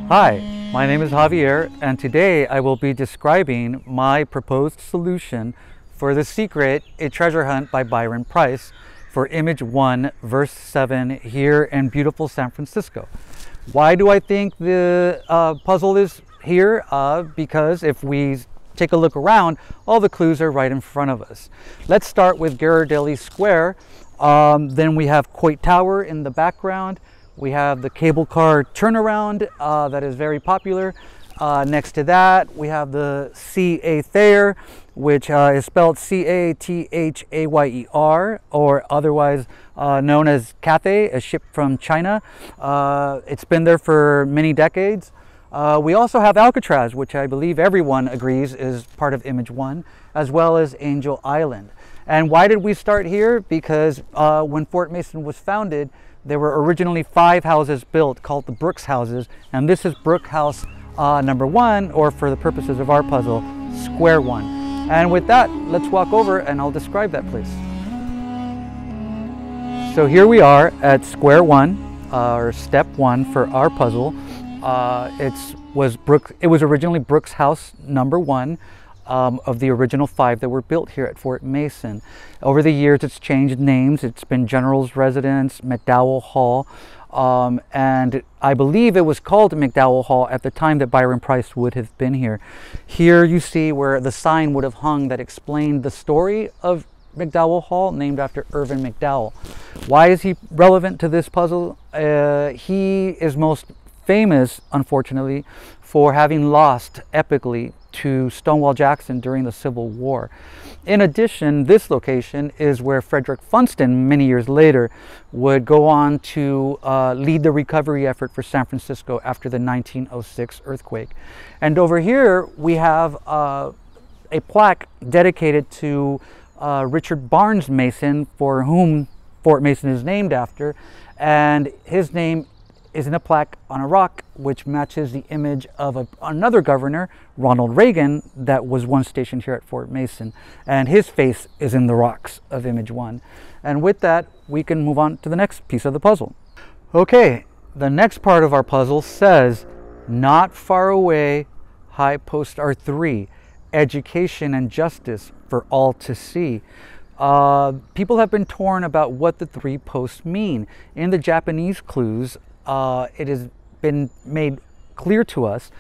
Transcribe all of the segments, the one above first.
Hi, my name is Javier, and today I will be describing my proposed solution for The Secret, a treasure hunt by Byron Preiss for Image 1, Verse 7 here in beautiful San Francisco. Why do I think the puzzle is here? Because if we take a look around, all the clues are right in front of us. Let's start with Ghirardelli Square. Then we have Coit Tower in the background. We have the cable car turnaround that is very popular. Next to that, we have the C.A. Thayer, which is spelled C-A-T-H-A-Y-E-R, or otherwise known as Cathay, a ship from China. It's been there for many decades. We also have Alcatraz, which I believe everyone agrees is part of Image 1, as well as Angel Island. And why did we start here? Because when Fort Mason was founded, there were originally 5 houses built called the Brooks houses, and this is Brook House number 1, or for the purposes of our puzzle, Square 1. And with that, let's walk over and I'll describe that place. So here we are at Square 1, or Step 1 for our puzzle. It was originally Brooks House number 1. Of the original 5 that were built here at Fort Mason. Over the years, it's changed names. It's been General's Residence, McDowell Hall, and I believe it was called McDowell Hall at the time that Byron Preiss would have been here. Here you see where the sign would have hung that explained the story of McDowell Hall, named after Irvin McDowell. Why is he relevant to this puzzle? He is most famous, unfortunately, for having lost epically to Stonewall Jackson during the Civil War. In addition, this location is where Frederick Funston, many years later, would go on to lead the recovery effort for San Francisco after the 1906 earthquake. And over here, we have a plaque dedicated to Richard Barnes Mason, for whom Fort Mason is named after, and his name is in a plaque on a rock, which matches the image of another governor, Ronald Reagan, that was once stationed here at Fort Mason. And his face is in the rocks of Image 1. And with that, we can move on to the next piece of the puzzle. Okay, the next part of our puzzle says, not far away, high post are 3, education and justice for all to see. People have been torn about what the 3 posts mean. In the Japanese clues, it has been made clear to us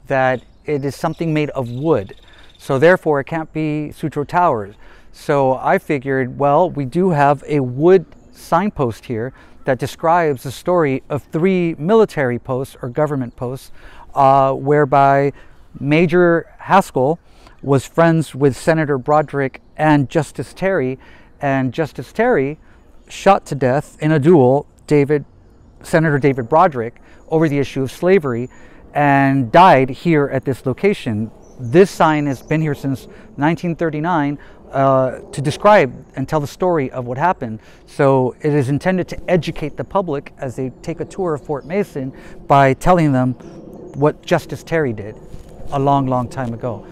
that it is something made of wood. So therefore it can't be Sutro Towers. So I figured, well, we do have a wood signpost here that describes the story of 3 military posts or government posts, whereby Major Haskell was friends with Senator Broderick and Justice Terry, and Justice Terry shot to death in a duel Senator David Broderick over the issue of slavery, and died here at this location. This sign has been here since 1939 to describe and tell the story of what happened. So it is intended to educate the public as they take a tour of Fort Mason by telling them what Justice Terry did a long, long time ago.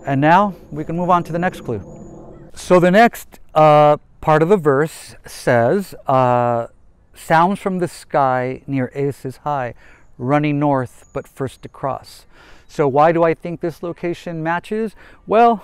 And now we can move on to the next clue. So the next part of the verse says, sounds from the sky near Aces High, running north but first to cross. So why do I think this location matches? Well,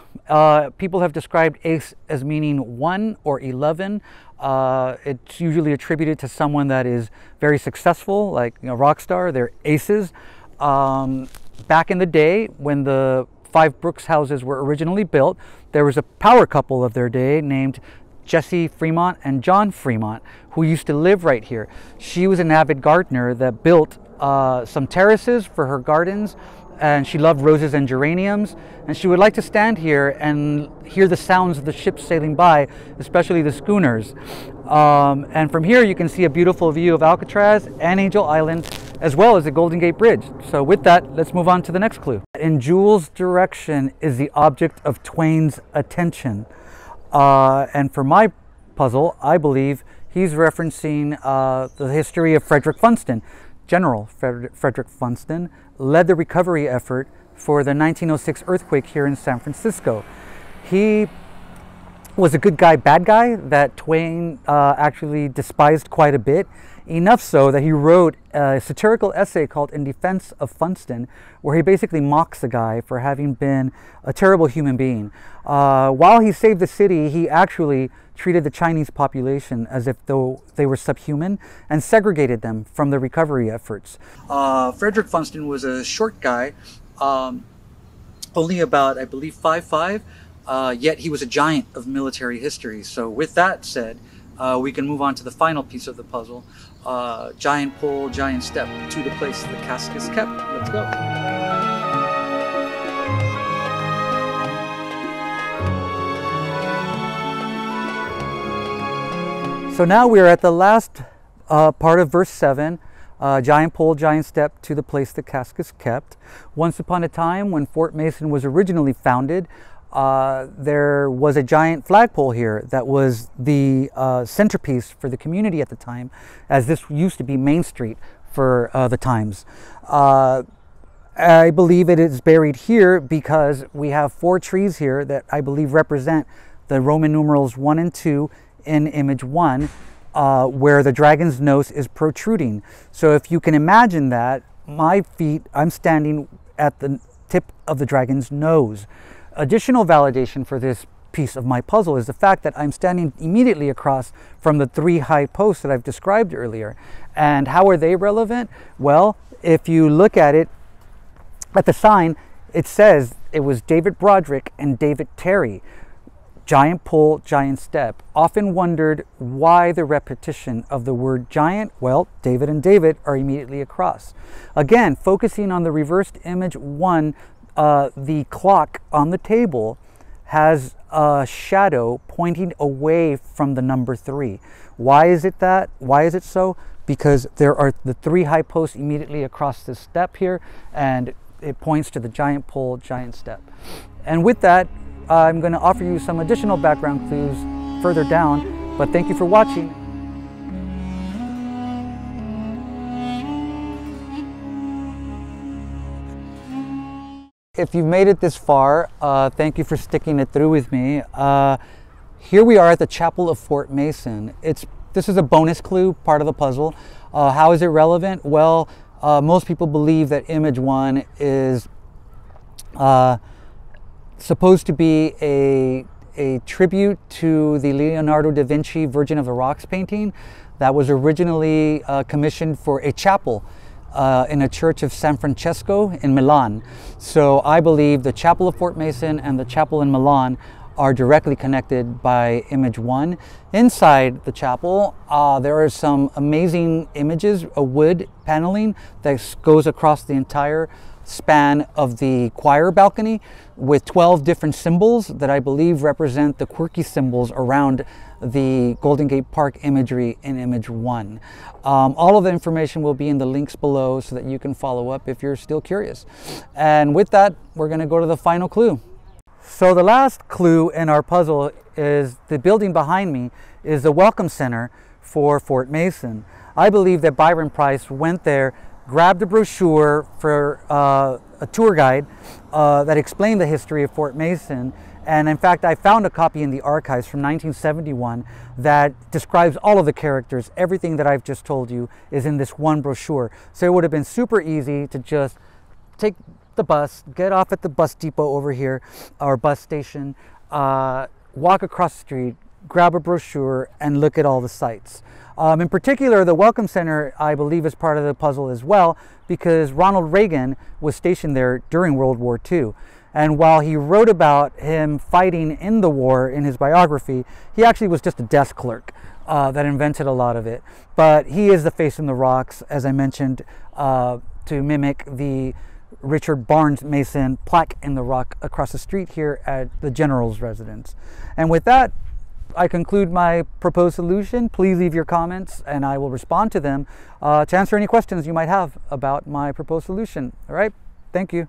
people have described ace as meaning 1 or 11. It's usually attributed to someone that is very successful, like a rock star. They're aces. Back in the day, when the 5 Brooks houses were originally built, there was a power couple of their day named Jesse Fremont and John Fremont, who used to live right here. She was an avid gardener that built some terraces for her gardens, and she loved roses and geraniums, and she would like to stand here and hear the sounds of the ships sailing by, especially the schooners. And from here you can see a beautiful view of Alcatraz and Angel Island, as well as the Golden Gate Bridge. So with that, let's move on to the next clue. In Jules' direction is the object of Twain's attention. And for my puzzle, I believe he's referencing the history of Frederick Funston. General Frederick Funston led the recovery effort for the 1906 earthquake here in San Francisco. He was a good guy, bad guy that Twain actually despised quite a bit. Enough so that he wrote a satirical essay called In Defense of Funston, where he basically mocks the guy for having been a terrible human being. While he saved the city, he actually treated the Chinese population as if though they were subhuman and segregated them from the recovery efforts. Frederick Funston was a short guy, only about, I believe, 5'5", yet he was a giant of military history. So with that said, we can move on to the final piece of the puzzle. Giant pole, giant step to the place the casque is kept. Let's go. So now we are at the last part of verse 7. Giant pole, giant step to the place the casque is kept. Once upon a time, when Fort Mason was originally founded, there was a giant flagpole here that was the centerpiece for the community at the time, as this used to be Main Street for the times. I believe it is buried here because we have 4 trees here that I believe represent the Roman numerals 1 and 2 in image 1, where the dragon's nose is protruding. So if you can imagine that, my feet, I'm standing at the tip of the dragon's nose. Additional validation for this piece of my puzzle is the fact that I'm standing immediately across from the 3 high posts that I've described earlier. And how are they relevant? Well, if you look at it, at the sign, it says it was David Broderick and David Terry. Giant pole, giant step. Often wondered why the repetition of the word giant. Well, David and David are immediately across. Again, focusing on the reversed image 1, the clock on the table has a shadow pointing away from the number 3. Why is it that? Why is it so? Because there are the 3 high posts immediately across this step here, and it points to the giant pole, giant step. And with that, I'm going to offer you some additional background clues further down, but thank you for watching. If you've made it this far, thank you for sticking it through with me. Here we are at the Chapel of Fort Mason. This is a bonus clue, part of the puzzle. How is it relevant? Well, most people believe that image 1 is supposed to be a tribute to the Leonardo da Vinci Virgin of the Rocks painting that was originally commissioned for a chapel in a church of San Francesco in Milan. So I believe the Chapel of Fort Mason and the chapel in Milan are directly connected by image 1. Inside the chapel, there are some amazing images, a wood paneling that goes across the entire span of the choir balcony with 12 different symbols that I believe represent the quirky symbols around the Golden Gate Park imagery in image 1. All of the information will be in the links below so that you can follow up if you're still curious. And with that, we're going to go to the final clue. So the last clue in our puzzle is the building behind me is the Welcome Center for Fort Mason. I believe that Byron Preiss went there, grabbed a brochure for a tour guide that explained the history of Fort Mason. And in fact, I found a copy in the archives from 1971 that describes all of the characters. Everything that I've just told you is in this one brochure. So it would have been super easy to just take the bus, get off at the bus depot over here, or bus station, walk across the street, grab a brochure, and look at all the sites. In particular, the Welcome Center, I believe, is part of the puzzle as well, because Ronald Reagan was stationed there during World War II. And while he wrote about him fighting in the war in his biography, he actually was just a desk clerk that invented a lot of it. But he is the face in the rocks, as I mentioned, to mimic the Richard Barnes Mason plaque in the rock across the street here at the General's residence. And with that, I conclude my proposed solution. Please leave your comments and I will respond to them to answer any questions you might have about my proposed solution. All right, thank you.